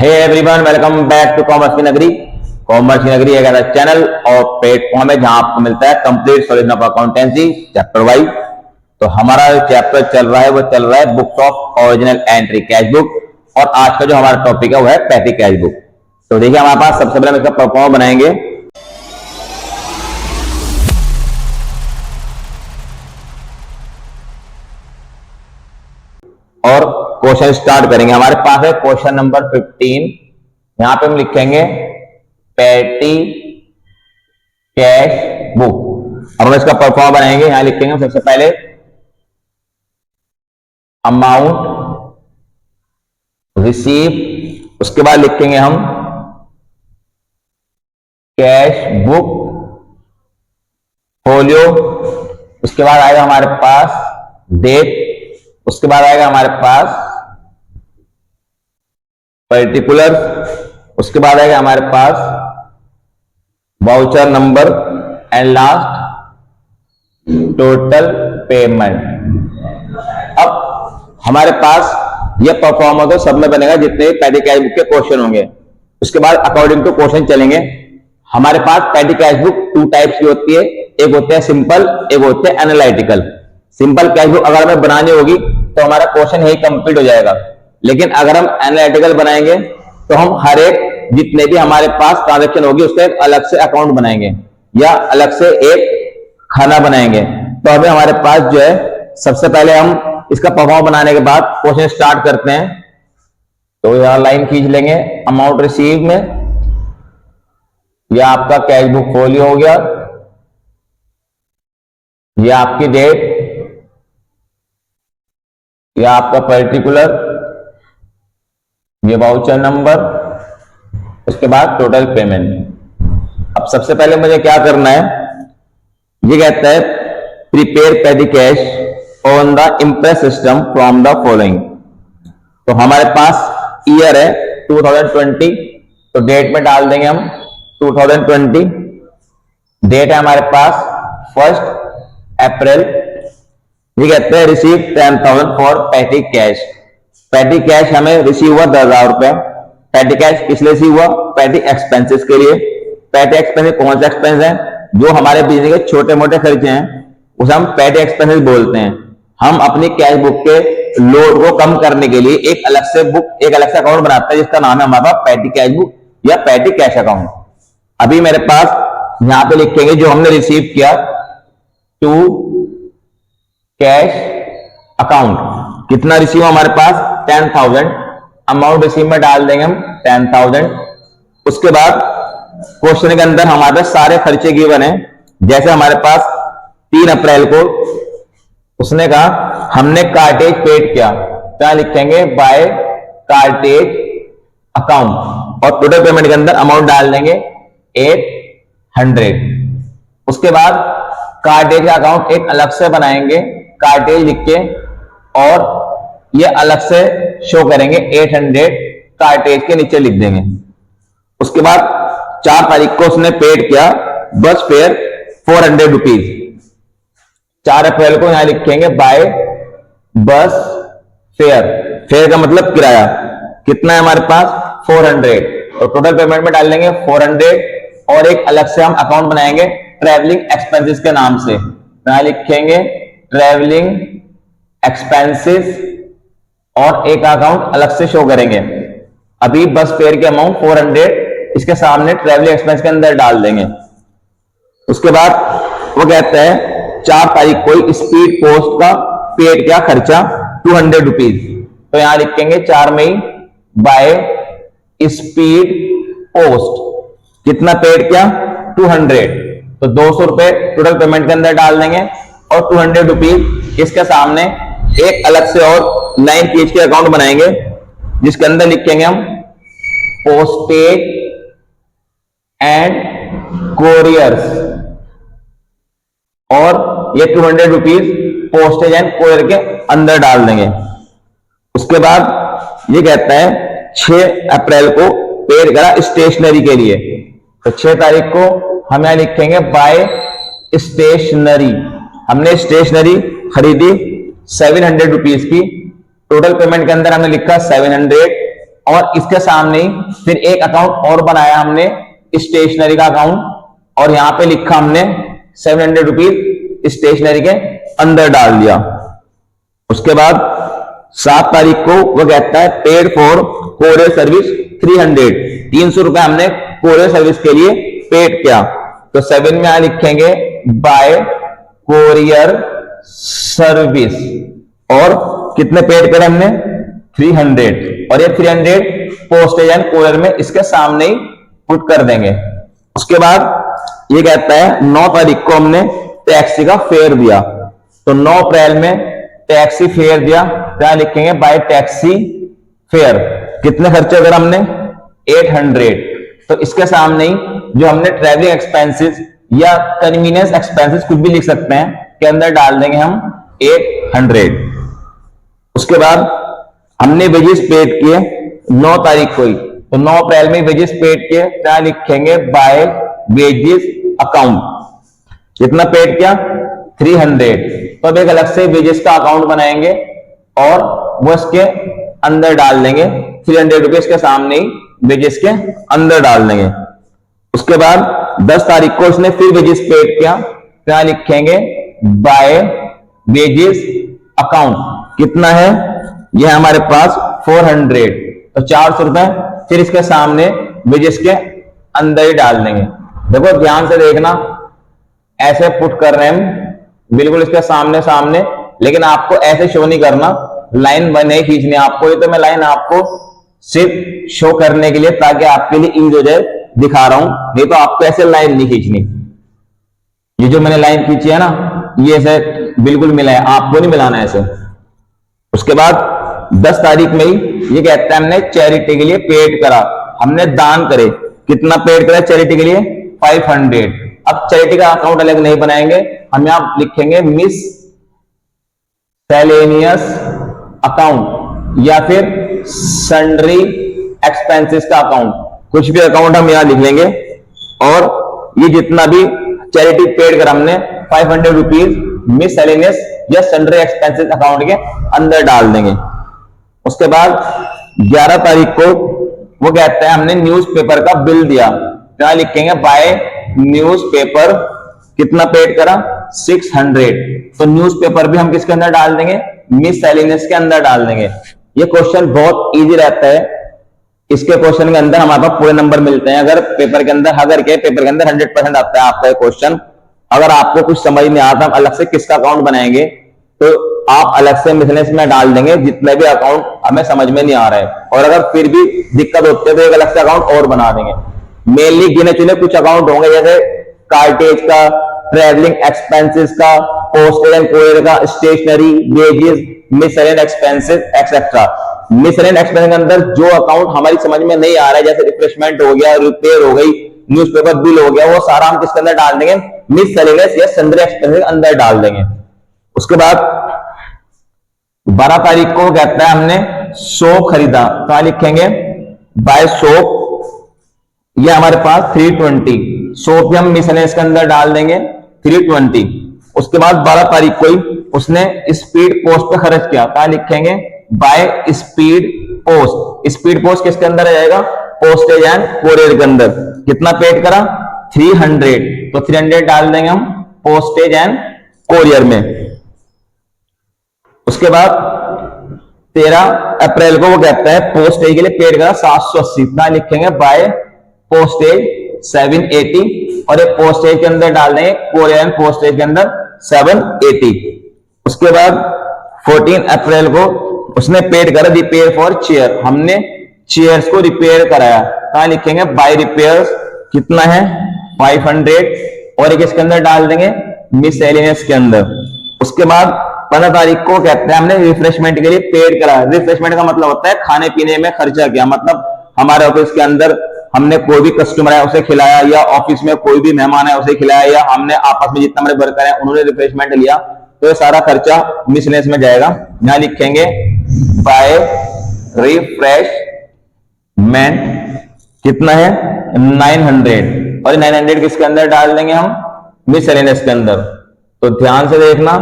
Hey everyone, welcome back to commerce की नगरी। Commerce की नगरी एक ऐसा चैनल और प्लेटफॉर्म है जहां आपको मिलता है complete solution of accountancy chapter wise. तो हमारा जो चैप्टर चल रहा है वो चल रहा है books of original entry cash book, और आज का जो हमारा टॉपिक है वो है पैटी कैश बुक। तो देखिए हमारे पास सबसे पहले हम इसका परफॉर्म बनाएंगे और क्वेश्चन स्टार्ट करेंगे। हमारे पास है क्वेश्चन नंबर 15। यहां पे हम लिखेंगे पैटी कैश बुक। अब हम इसका परफॉर्म बनाएंगे। यहां लिखेंगे सबसे पहले अमाउंट रिसीव, उसके बाद लिखेंगे हम कैश बुक फोलियो, उसके बाद आएगा हमारे पास डेट, उसके बाद आएगा हमारे पास पर्टिकुलर, उसके बाद आएगा हमारे पास voucher number and last total payment. अब हमारे पास ये परफॉर्म होगा, सब में बनेगा जितने पैटी कैश बुक के क्वेश्चन होंगे। उसके बाद अकॉर्डिंग टू क्वेश्चन चलेंगे। हमारे पास petty cash book two types की होती है, एक होते हैं सिंपल, एक होते हैं एनालिटिकल। सिंपल कैश बुक अगर हमें बनानी होगी तो हमारा क्वेश्चन यही कंप्लीट हो जाएगा, लेकिन अगर हम एनालिटिकल बनाएंगे तो हम हर एक जितने भी हमारे पास ट्रांजैक्शन होगी उसका एक अलग से अकाउंट बनाएंगे या अलग से एक खाना बनाएंगे। तो अभी हमारे पास जो है सबसे पहले हम इसका परफॉर्म बनाने के बाद क्वेश्चन स्टार्ट करते हैं। तो यहां लाइन खींच लेंगे अमाउंट रिसीव में, यह आपका कैश बुक फोलियो हो गया, यह आपकी डेट, यह आपका पर्टिकुलर, ये वाउचर नंबर, उसके बाद टोटल पेमेंट। अब सबसे पहले मुझे क्या करना है, ये कहता है prepare petty cash on the impress system from the following. तो हमारे पास ईयर है 2020, तो डेट में डाल देंगे हम 2020। डेट है हमारे पास 1 अप्रैल। ये कहते हैं receive 10,000 for petty cash. Petty cash हमें रिसीव हुआ 10,000 रुपए। पैटी कैश किस लिए रिसीव हुआ? पैटी एक्सपेंसेस के लिए। पैटी एक्सपेंसेस कौन सा एक्सपेंस है? जो हमारे बिजनेस के छोटे मोटे खर्चे हैं उसे हम पैटी एक्सपेंसेस बोलते हैं। हम अपनी कैश बुक के लोड को कम करने के लिए एक अलग से बुक, एक अलग से अकाउंट बनाते हैं जिसका नाम है हमारा पैटी कैश बुक या पैटी कैश अकाउंट। अभी मेरे पास यहां पे लिखेंगे जो हमने रिसीव किया टू कैश अकाउंट, कितना रिसीव हमारे पास 10,000। अमाउंट रिसीव में डाल देंगे हम 10,000। उसके बाद क्वेश्चन के अंदर हमारे सारे खर्चे गिवन है। जैसे हमारे पास 3 अप्रैल को उसने कहा हमने कार्टेज पेड किया, तो यहां लिखेंगे बाय कार्टेज अकाउंट, और टोटल पेमेंट के अंदर अमाउंट डाल देंगे 800। उसके बाद कार्टेज का अकाउंट एक अलग से बनाएंगे, कार्टेज लिख के, और ये अलग से शो करेंगे 800 कार्टेज के नीचे लिख देंगे। उसके बाद 4 तारीख को उसने पेड किया बस फेयर 400 रुपीज। 4 अप्रैल को यहां लिखेंगे बाय बस फेयर। फेयर का मतलब किराया कितना है हमारे पास 400, और टोटल पेमेंट में डाल देंगे 400, और एक अलग से हम अकाउंट बनाएंगे ट्रेवलिंग एक्सपेंसेस के नाम से। यहां लिखेंगे ट्रेवलिंग एक्सपेंसेस, और एक अकाउंट अलग से शो करेंगे। अभी बस फेयर के अमाउंट 400 इसके सामने ट्रेवलिंग एक्सपेंस के अंदर डाल देंगे। उसके बाद वो कहता है 4 तारीख को स्पीड पोस्ट का पेड किया खर्चा 200 रुपीज, तो यहां लिखेंगे 4 मई बाय स्पीड पोस्ट, कितना पेड किया 200, तो 200 रुपए टोटल पेमेंट के अंदर डाल देंगे, और 200 रुपीज इसके सामने एक अलग से और 9 पेज के अकाउंट बनाएंगे जिसके अंदर लिखेंगे हम पोस्टेज एंड कोरियर्स, और ये 200 रुपीज पोस्टेज एंड कोरियर के अंदर डाल देंगे। उसके बाद ये कहता है 6 अप्रैल को पेड करा स्टेशनरी के लिए, तो 6 तारीख को हम यहां लिखेंगे बाय स्टेशनरी। हमने स्टेशनरी खरीदी 700 रुपीज की, टोटल पेमेंट के अंदर हमने लिखा 700, और इसके सामने ही फिर एक अकाउंट और बनाया हमने स्टेशनरी का अकाउंट, और यहां पे लिखा हमने 700 रुपीज स्टेशनरी के अंदर डाल दिया। उसके बाद 7 तारीख को वो कहता है पेड फॉर कोरियर सर्विस 300, 300 रुपए हमने कोरियर सर्विस के लिए पेड किया। तो 7 में यहां लिखेंगे बाय कोरियर सर्विस, और कितने पेड करे हमने 300, और ये 300 पोस्टेज एंड कोरियर में इसके सामने ही पुट कर देंगे। उसके बाद ये कहता है 9 तारीख को हमने टैक्सी का फेयर दिया, तो 9 अप्रैल में टैक्सी फेयर दिया, क्या लिखेंगे बाय टैक्सी फेयर। कितने खर्चे अगर हमने 800, तो इसके सामने ही जो हमने ट्रैवलिंग एक्सपेंसेस या कन्वीनियंस एक्सपेंसेस कुछ भी लिख सकते हैं के अंदर डाल देंगे हम 800। उसके बाद हमने वेजेस पेड किए 9 तारीख को ही, तो 9 अप्रैल में वेजेस पेड किए, क्या लिखेंगे बाय वेजेस अकाउंट। कितना पेड किया 300, तो अब एक अलग से वेजेस का अकाउंट बनाएंगे और वो इसके अंदर डाल देंगे 300 रुपीज के सामने ही वेजेस के अंदर डाल देंगे। उसके बाद 10 तारीख को इसने फिर वेजेस पेड किया, क्या लिखेंगे बाय वेजेस अकाउंट। कितना है यह हमारे पास 400, तो 400 रुपए फिर इसके सामने वेजेस के अंदर ही डाल देंगे। देखो ध्यान से देखना, ऐसे पुट कर रहे हैं हम बिल्कुल इसके सामने सामने, लेकिन आपको ऐसे शो नहीं करना, लाइन बने खींचनी आपको। ये तो मैं लाइन आपको सिर्फ शो करने के लिए ताकि आपके लिए ईज हो जाए दिखा रहा हूं, नहीं तो आपको ऐसे लाइन नहीं खींचनी। ये जो मैंने लाइन खींची है ना, ये ऐसे बिल्कुल मिला है, आपको नहीं मिलाना ऐसे। उसके बाद 10 तारीख में ही ये कहता है हमने चैरिटी के लिए पेड करा, हमने दान करे। कितना पेड करा चैरिटी के लिए 500। अब चैरिटी का अकाउंट अलग नहीं बनाएंगे, हम यहां लिखेंगे मिस सेलेनियस अकाउंट या फिर सन्ड्री एक्सपेंसेस का अकाउंट, कुछ भी अकाउंट हम यहां लिख लेंगे, और ये जितना भी चैरिटी पेड कर हमने 500 रुपीज मिस सेलेनियस या सन्ड्री एक्सपेंसेस अकाउंट के अंदर डाल देंगे। उसके बाद 11 तारीख को वो कहता है हमने न्यूज़पेपर का बिल दिया, क्या लिखेंगे बाय न्यूज़पेपर। कितना पेड करा 600, तो न्यूज़पेपर भी हम किसके अंदर डाल देंगे मिस सेलेनियस के अंदर डाल देंगे। ये क्वेश्चन बहुत इजी रहता है, इसके क्वेश्चन के अंदर हमारे पास पूरे नंबर मिलते हैं। अगर पेपर के अंदर 100% आता है आपका क्वेश्चन, अगर आपको कुछ समझ नहीं आता हम अलग से किसका अकाउंट बनाएंगे, तो आप अलग से मिसलेनियस में डाल देंगे जितने भी अकाउंट हमें समझ में नहीं आ रहा है, और अगर फिर भी दिक्कत होती है तो एक अलग से अकाउंट और बना देंगे। मेनली गिने चुने कुछ अकाउंट होंगे, जैसे कार्टेज का, ट्रैवलिंग एक्सपेंसेस का, पोस्टेज एंड कोरियर का, stationery, wages, miscellaneous expenses etcetera. Miscellaneous expense के अंदर जो अकाउंट हमारी समझ में नहीं आ रहा है, जैसे रिफ्रेशमेंट हो गया, रिपेयर हो गई, न्यूज़पेपर बिल हो गया, वो सारा हम किसके अंदर डाल देंगे मिसलेनियस या सन्ड्री एक्सपेंसेस के अंदर डाल देंगे। उसके बाद 12 तारीख को कहता है हमने सोप खरीदा, क्या लिखेंगे बाय सोप। ये हमारे पास 320, सोप भी हम मिसलेनियस के अंदर डाल देंगे 320। उसके बाद 12 तारीख को ही उसने स्पीड पोस्ट पे खर्च किया, क्या लिखेंगे by speed post. Speed post किसके अंदर आ जाएगा पोस्टेज एंड कोरियर के अंदर। कितना पेड करा 300, तो 300 डाल देंगे हम पोस्टेज एंड कोरियर में। उसके बाद 13 अप्रैल को वो कहता है पोस्टेज के लिए पेड करा 780, इतना लिखेंगे बाय पोस्टेज 780, और एक पोस्टेज के अंदर डाल देंगे कोरियर एंड पोस्टेज के अंदर 780। उसके बाद 14 अप्रैल को उसने पेड करा रिपेयर फॉर चेयर, हमने चेयर्स को रिपेयर कराया, कहां लिखेंगे बाय रिपेयर्स। कितना है 500, और एक इसके अंदर डाल देंगे मिसलेनियस के अंदर। उसके बाद 15 तारीख को कहते हैं हमने रिफ्रेशमेंट के लिए पेड करा। रिफ्रेशमेंट का मतलब होता है खाने पीने में खर्चा किया, मतलब हमारे ऑफिस के अंदर हमने कोई भी कस्टमर है उसे खिलाया, या ऑफिस में कोई भी मेहमान है उसे खिलाया, या हमने आपस में जितना हमारे वर्कर है उन्होंने रिफ्रेशमेंट लिया, तो ये सारा खर्चा मिसलेनियस में जाएगा। यहां लिखेंगे बाय रिफ्रेशमेंट। कितना है 900, और 900 किसके अंदर डाल देंगे हम मिसलेनियस के अंदर। तो ध्यान से देखना,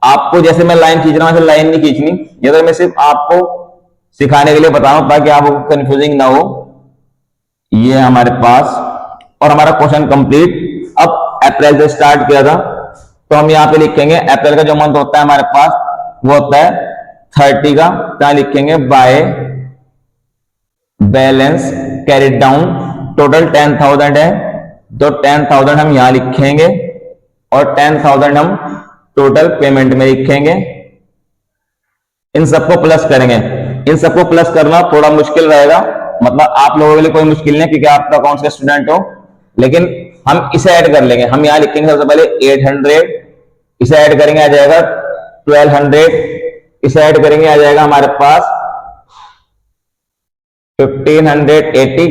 आपको जैसे मैं लाइन खींच रहा हूं लाइन नहीं खींचनी, अगर मैं सिर्फ आपको सिखाने के लिए बता रहा हूं ताकि आपको कंफ्यूजिंग ना हो। ये हमारे पास और हमारा क्वेश्चन कंप्लीट। अब अप्रैल से स्टार्ट किया था तो हम यहाँ पे लिखेंगे अप्रैल का जो मंथ होता है हमारे पास वो होता है 30 का, क्या लिखेंगे by balance carried down. Total 10,000 है तो 10,000 हम यहां लिखेंगे और 10,000 हम टोटल पेमेंट में लिखेंगे। इन सबको प्लस करेंगे। इन सबको प्लस करना थोड़ा मुश्किल रहेगा, मतलब आप लोगों के लिए कोई मुश्किल नहीं क्योंकि आप अकाउंट्स के स्टूडेंट हो, लेकिन हम इसे ऐड कर लेंगे। हम यहां लिखेंगे सबसे पहले 800, इसे ऐड करेंगे आ जाएगा 1200, इसे ऐड करेंगे आ जाएगा हमारे पास 1580,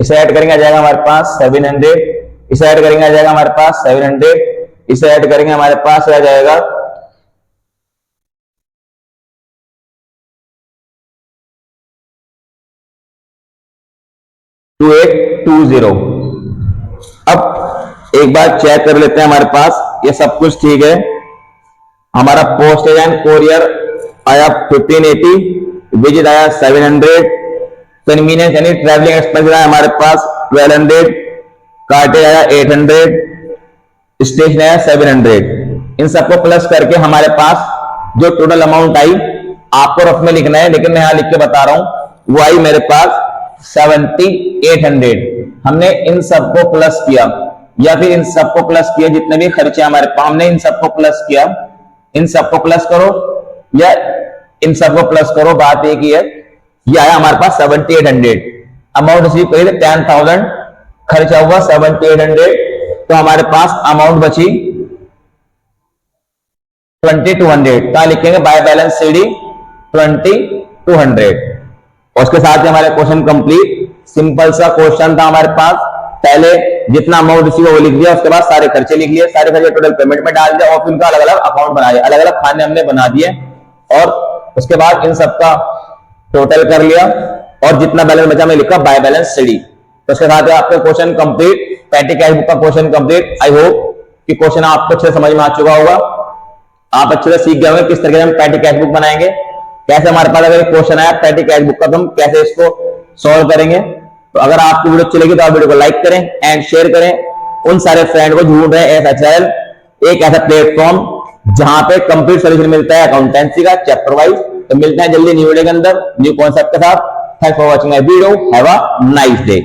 इसे ऐड करेंगे आ जाएगा हमारे पास 700, इसे ऐड करेंगे आ जाएगा हमारे पास 700, इसे ऐड करेंगे हमारे पास आ जाएगा 2820। अब एक बार चेक कर लेते हैं, हमारे पास ये सब कुछ ठीक है। हमारा पोस्टेज एंड कोरियर आया 1580, विजिट आया 700, कन्वीनियंस यानी ट्रैवलिंग एक्सपेंस आया हमारे पास 1200, कार्टेज आया 800, स्टेशन आया 700। इन सबको प्लस करके हमारे पास जो टोटल अमाउंट आई, आपको रफ में लिखना है लेकिन मैं यहां लिख के बता रहा हूं, वो आई मेरे पास 7800। हमने इन सबको प्लस किया या फिर इन सबको प्लस किया, जितने भी खर्चे हमारे पास हमने इन सबको प्लस किया। इन सबको प्लस करो या इन सबको प्लस करो, बात एक ही है। ये आया हमारे पास 7800। अमाउंट रिसीव करिए 10,000, खर्चा हुआ 7800, तो हमारे पास अमाउंट बची 2200। कहां लिखेंगे बाय बैलेंस सीडी 2200। और उसके साथ ही हमारे क्वेश्चन कंप्लीट। सिंपल सा क्वेश्चन था हमारे पास, पहले जितना अमाउंट रिसीव वो लिख दिया, उसके बाद सारे खर्चे लिख लिए, सारे खर्चे टोटल पेमेंट में डाल दिया और फिर उनका अलग अलग अकाउंट बना दिया, अलग अलग खाने हमने बना दिए और उसके बाद इन सबका टोटल कर लिया और जितना बैलेंस बचा मैं लिखा बाय बैलेंस सीडी। तो उसके साथ आपका question complete, patty cash book का क्वेश्चन कंप्लीट। आई होप कि क्वेश्चन आपको अच्छे समझ में आ चुका होगा, आप अच्छे से सीख गए होंगे किस तरीके से हम पैटी कैश बुक बनाएंगे, कैसे हमारे पास अगर क्वेश्चन आया पैटी कैश बुक का तो हम कैसे इसको सॉल्व करेंगे। तो अगर आपको वीडियो अच्छी लगी तो आप वीडियो को लाइक करें एंड शेयर करें उन सारे फ्रेंड को जो ढूंढ रहे हैं FHL, एक ऐसा प्लेटफॉर्म जहां पे कंप्लीट सॉल्यूशन मिलता है अकाउंटेंसी का चैप्टर वाइज। तो मिलते हैं जल्दी न्यू वीडियो के अंदर न्यू कॉन्सेप्ट के साथ। Thanks for watching my video, have a nice day.